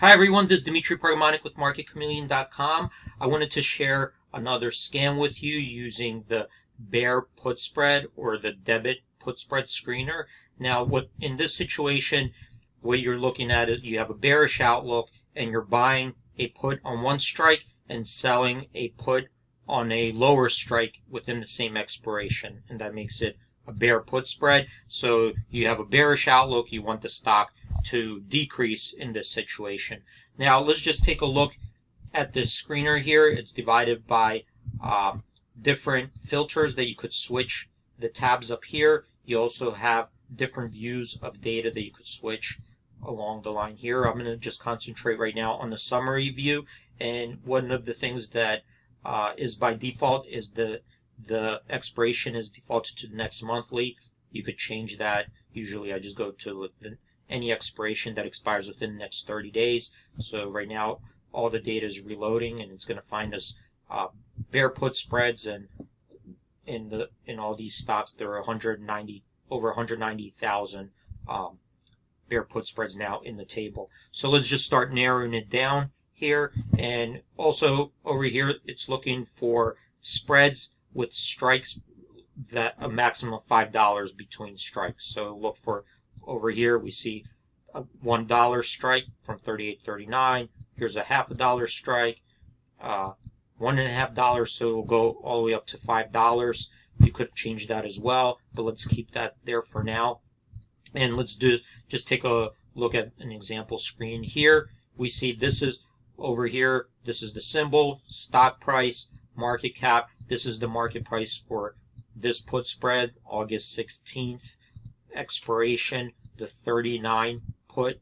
Hi everyone, this is Dimitri Pragmatic with MarketChameleon.com. I wanted to share another scam with you using the bear put spread or the debit put spread screener. Now, in this situation, what you're looking at is you have a bearish outlook and you're buying a put on one strike and selling a put on a lower strike within the same expiration, and that makes it a bear put spread. So you have a bearish outlook, you want the stock to decrease in this situation. Now let's just take a look at this screener here. It's divided by different filters that you could switch the tabs up here. You also have different views of data that you could switch along the line here. I'm going to just concentrate right now on the summary view, and one of the things that is by default is the expiration is defaulted to the next monthly. You could change that. Usually I just go to any expiration that expires within the next 30 days. So right now all the data is reloading and it's going to find us bear put spreads, and in all these stocks there are over 190,000 bear put spreads now in the table. So let's just start narrowing it down here, and also over here it's looking for spreads with strikes that a maximum of $5 between strikes. So look for over here, we see a $1 strike from 38.39. Here's a $0.50 strike, $1.50, so it'll go all the way up to $5. You could change that as well, but let's keep that there for now. And let's just take a look at an example screen here. We see this is over here, this is the symbol, stock price, market cap. This is the market price for this put spread, August 16th expiration, the 39 put,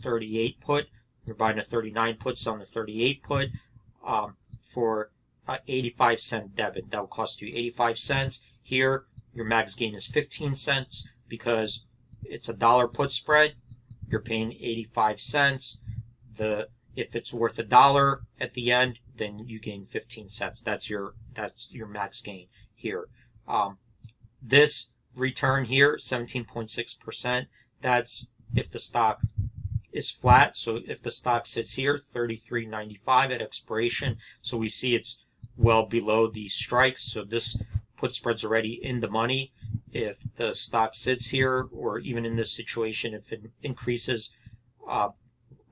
38 put. You're buying a 39 put, selling a 38 put for 85-cent debit. That will cost you 85 cents. Here, your max gain is 15 cents because it's a dollar put spread. You're paying 85 cents. If it's worth $1 at the end, then you gain 15 cents. That's your max gain here. This return here, 17.6%. That's if the stock is flat. So if the stock sits here, 33.95 at expiration. So we see it's well below these strikes. So this put spread's already in the money. If the stock sits here, or even in this situation, if it increases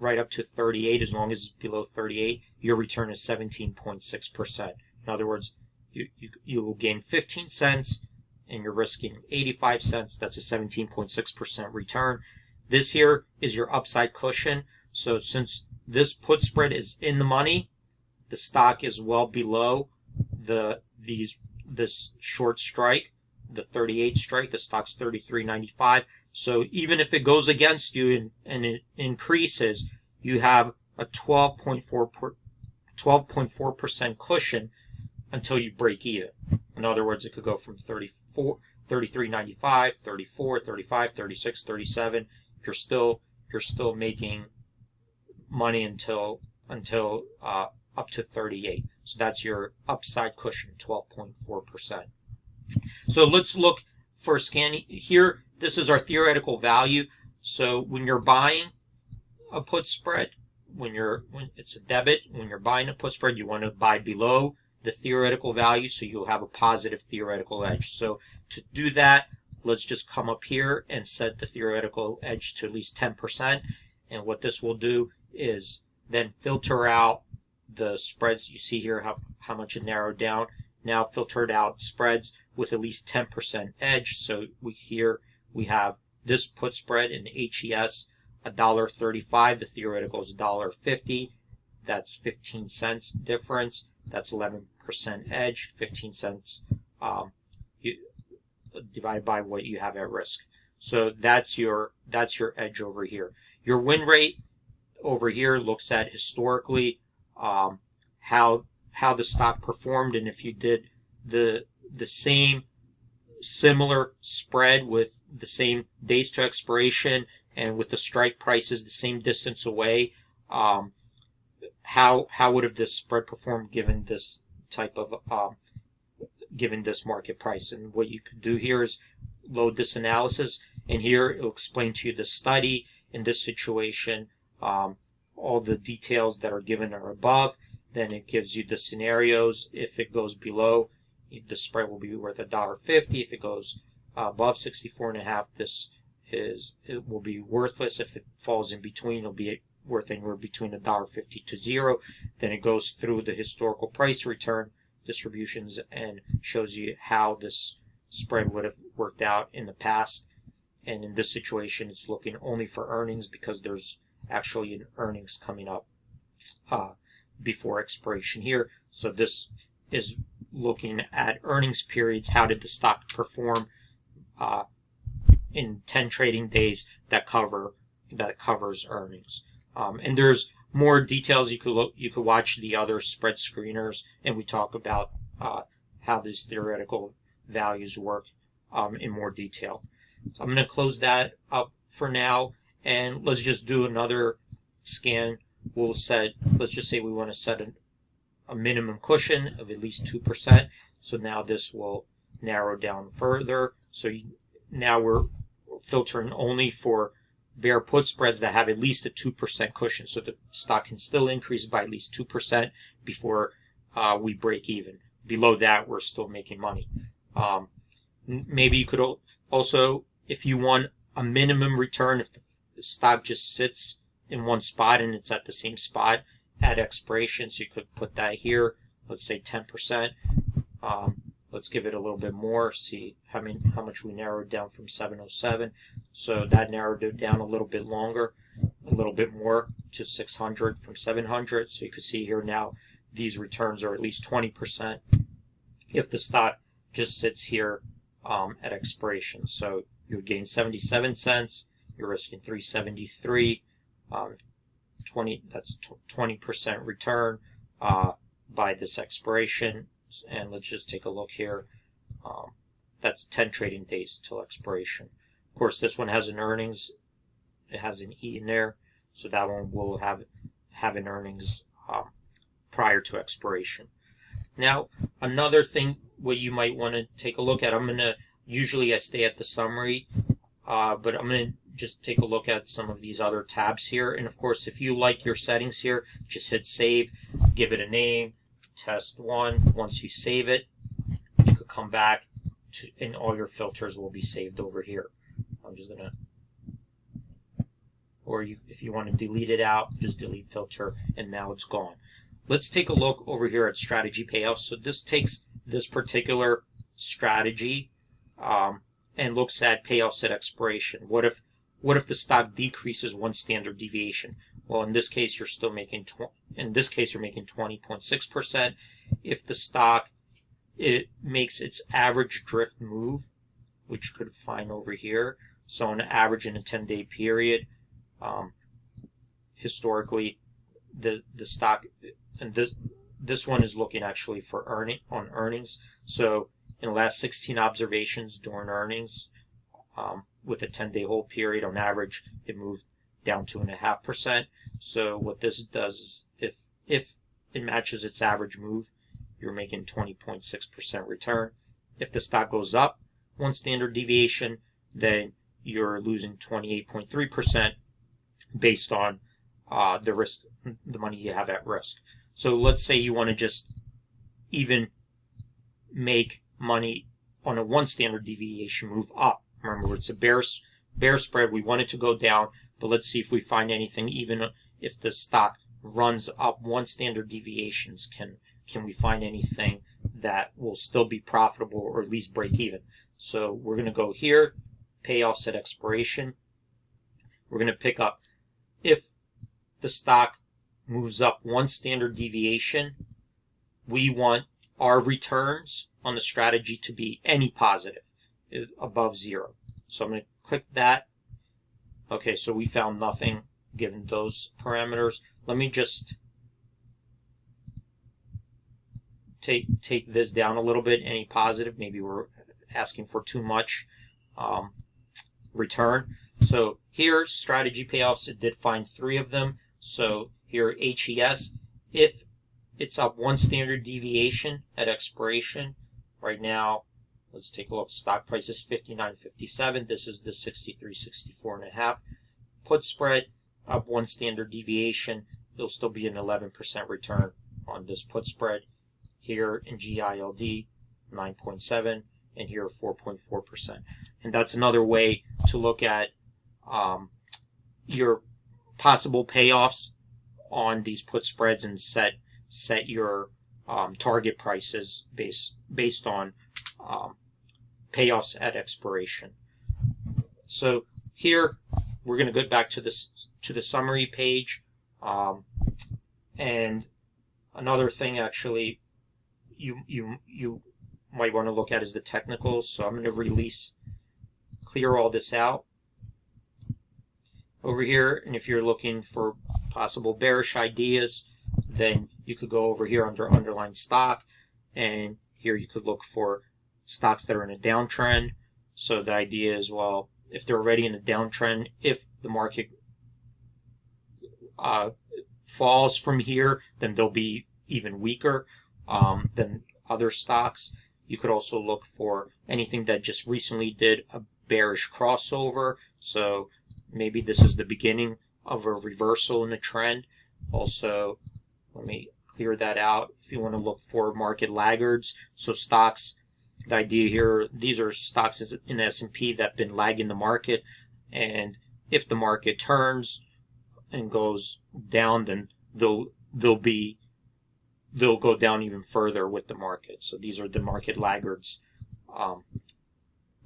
right up to 38, as long as it's below 38, your return is 17.6%. In other words, you will gain 15 cents and you're risking 85 cents. That's a 17.6% return. This here is your upside cushion. So since this put spread is in the money, the stock is well below this short strike, the 38 strike. The stock's 33.95. So even if it goes against you and it increases, you have a 12.4% cushion until you break even. In other words, it could go from 33.95, 34, 35, 36, 37. You're still making money until up to 38. So that's your upside cushion, 12.4%. So let's look for a scan here. This is our theoretical value. So when you're buying a put spread, when it's a debit, when you're buying a put spread, you want to buy below the theoretical value, so you'll have a positive theoretical edge. So to do that, let's just come up here and set the theoretical edge to at least 10%. And what this will do is then filter out the spreads. You see here how much it narrowed down. Now filtered out spreads with at least 10% edge. So we have this put spread in HES, $1.35. The theoretical is $1.50. That's 15 cents difference. That's 11% edge. 15 cents divided by what you have at risk. So that's your edge over here. Your win rate over here looks at historically how the stock performed, and if you did the same similar spread with the same days to expiration and with the strike prices the same distance away, how would have this spread performed given this type of given this market price? And what you could do here is load this analysis, and here it'll explain to you the study in this situation. all the details that are given are above. Then it gives you the scenarios. If it goes below, the spread will be worth $1.50. If it goes above 64.5, it will be worthless. If it falls in between, it'll be worth anywhere between $1.50 to $0. Then it goes through the historical price return distributions and shows you how this spread would have worked out in the past. And in this situation, it's looking only for earnings because there's actually an earnings coming up before expiration here. So this is looking at earnings periods. How did the stock perform in 10 trading days that covers earnings? And there's more details. You could watch the other spread screeners, and we talk about how these theoretical values work in more detail. I'm going to close that up for now, and let's just do another scan. Let's just say we want to set a minimum cushion of at least 2%. So now this will narrow down further. So now we're filtering only for bear put spreads that have at least a 2% cushion. So the stock can still increase by at least 2% before we break even. Below that, we're still making money. Maybe you could also, if you want a minimum return, if the stock just sits in one spot and it's at the same spot at expiration, so you could put that here. Let's say 10%. Let's give it a little bit more. See how much we narrowed down from 707. So that narrowed it down a little bit longer, a little bit more to 600 from 700. So you can see here now these returns are at least 20% if the stock just sits here at expiration. So you would gain 77 cents. You're risking 373. That's 20% return by this expiration. And let's just take a look here. That's 10 trading days till expiration. Of course, this one has an earnings. It has an E in there, so that one will have an earnings prior to expiration. Now, another thing what you might want to take a look at. Usually I stay at the summary, but I'm going to just take a look at some of these other tabs here. And of course, if you like your settings here, just hit save, give it a name, test 1. Once you save it, you could come back and all your filters will be saved over here. I'm just going to, if you want to delete it out, just delete filter, and now it's gone. Let's take a look over here at strategy payoffs. So this takes this particular strategy and looks at payoffs at expiration. What if the stock decreases 1 standard deviation? Well, in this case, you're still making you're making 20.6%. If the stock makes its average drift move, which you could find over here, so an average in a 10-day period, historically, the stock, and this one is looking actually for earnings. So in the last 16 observations during earnings, with a 10-day hold period, on average, it moved down 2.5%. So what this does is, if it matches its average move, you're making 20.6% return. If the stock goes up 1 standard deviation, then you're losing 28.3% based on the risk, the money you have at risk. So let's say you want to just even make money on a 1 standard deviation move up. Remember, it's a bear spread. We want it to go down, but let's see if we find anything. Even if the stock runs up 1 standard deviations, can we find anything that will still be profitable or at least break even? So we're going to go here, payoffs at expiration. We're going to pick up if the stock moves up 1 standard deviation, we want our returns on the strategy to be any positive, above 0. So I'm going to click that. Okay, so we found nothing given those parameters. Let me just take this down a little bit. Any positive, maybe we're asking for too much return. So here, strategy payoffs, it did find 3 of them. So here, HES, if it's up 1 standard deviation at expiration, right now, let's take a look. Stock price is 59.57. This is the 63.64.5 put spread. one standard deviation, it'll still be an 11% return on this put spread. Here in GILD, 9.7, and here 4.4%. And that's another way to look at your possible payoffs on these put spreads and set your target prices based on payoffs at expiration. So here we're going to go back to the summary page, and another thing actually you might want to look at is the technicals. So I'm going to clear all this out over here, and if you're looking for possible bearish ideas, then you could go over here under underlying stock, and here you could look for stocks that are in a downtrend. So the idea is, well, if they're already in a downtrend, if the market falls from here, then they'll be even weaker than other stocks. You could also look for anything that just recently did a bearish crossover. So maybe this is the beginning of a reversal in the trend. Also, let me clear that out. If you want to look for market laggards, so stocks, the idea here, these are stocks in the S&P that have been lagging the market, and if the market turns and goes down, then they'll go down even further with the market. So these are the market laggards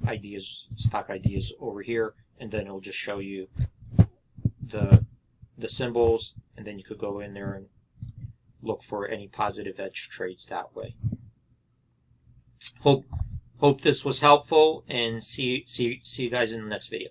ideas, stock ideas over here, and then it'll just show you the symbols, and then you could go in there and look for any positive edge trades that way. Hope this was helpful, and see you guys in the next video.